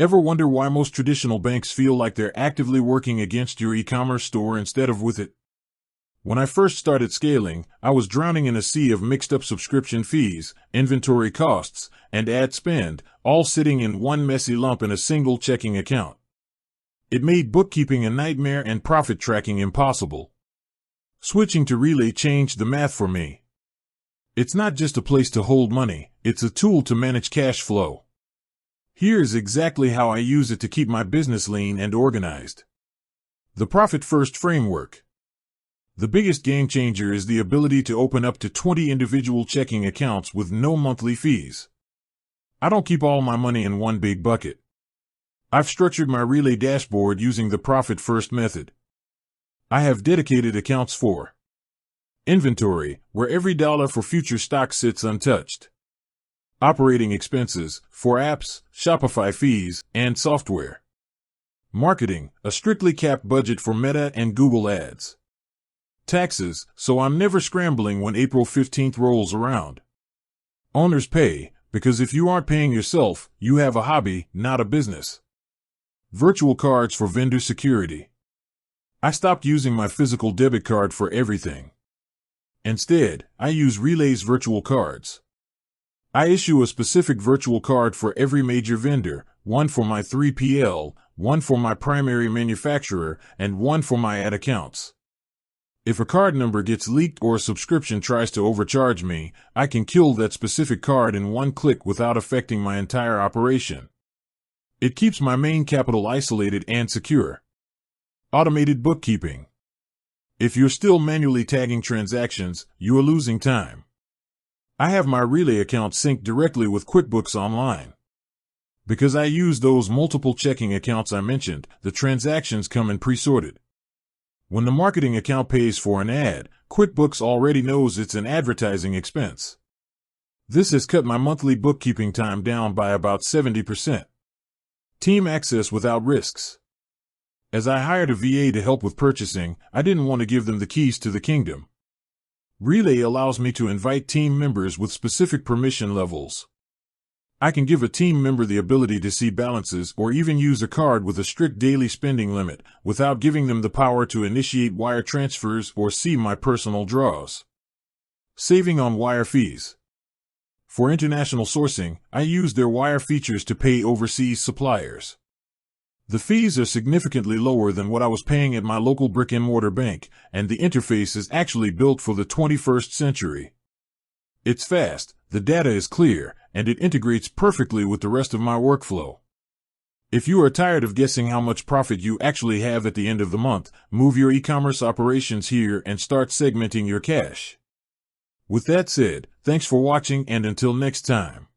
Ever wonder why most traditional banks feel like they're actively working against your e-commerce store instead of with it? When I first started scaling, I was drowning in a sea of mixed-up subscription fees, inventory costs, and ad spend, all sitting in one messy lump in a single checking account. It made bookkeeping a nightmare and profit tracking impossible. Switching to Relay changed the math for me. It's not just a place to hold money, it's a tool to manage cash flow. Here's exactly how I use it to keep my business lean and organized. The Profit First Framework. The biggest game changer is the ability to open up to 20 individual checking accounts with no monthly fees. I don't keep all my money in one big bucket. I've structured my Relay dashboard using the Profit First method. I have dedicated accounts for inventory, where every dollar for future stock sits untouched. Operating expenses, for apps, Shopify fees, and software. Marketing, a strictly capped budget for Meta and Google ads. Taxes, so I'm never scrambling when April 15th rolls around. Owner's pay, because if you aren't paying yourself, you have a hobby, not a business. Virtual cards for vendor security. I stopped using my physical debit card for everything. Instead, I use Relay's virtual cards. I issue a specific virtual card for every major vendor, one for my 3PL, one for my primary manufacturer, and one for my ad accounts. If a card number gets leaked or a subscription tries to overcharge me, I can kill that specific card in one click without affecting my entire operation. It keeps my main capital isolated and secure. Automated bookkeeping. If you're still manually tagging transactions, you are losing time. I have my Relay account synced directly with QuickBooks Online. Because I use those multiple checking accounts I mentioned, the transactions come in pre-sorted. When the marketing account pays for an ad, QuickBooks already knows it's an advertising expense. This has cut my monthly bookkeeping time down by about 70%. Team access without risks. As I hired a VA to help with purchasing, I didn't want to give them the keys to the kingdom. Relay allows me to invite team members with specific permission levels. I can give a team member the ability to see balances or even use a card with a strict daily spending limit without giving them the power to initiate wire transfers or see my personal draws. Saving on wire fees. For international sourcing, I use their wire features to pay overseas suppliers. The fees are significantly lower than what I was paying at my local brick-and-mortar bank, and the interface is actually built for the 21st century. It's fast, the data is clear, and it integrates perfectly with the rest of my workflow. If you are tired of guessing how much profit you actually have at the end of the month, move your e-commerce operations here and start segmenting your cash. With that said, thanks for watching, and until next time.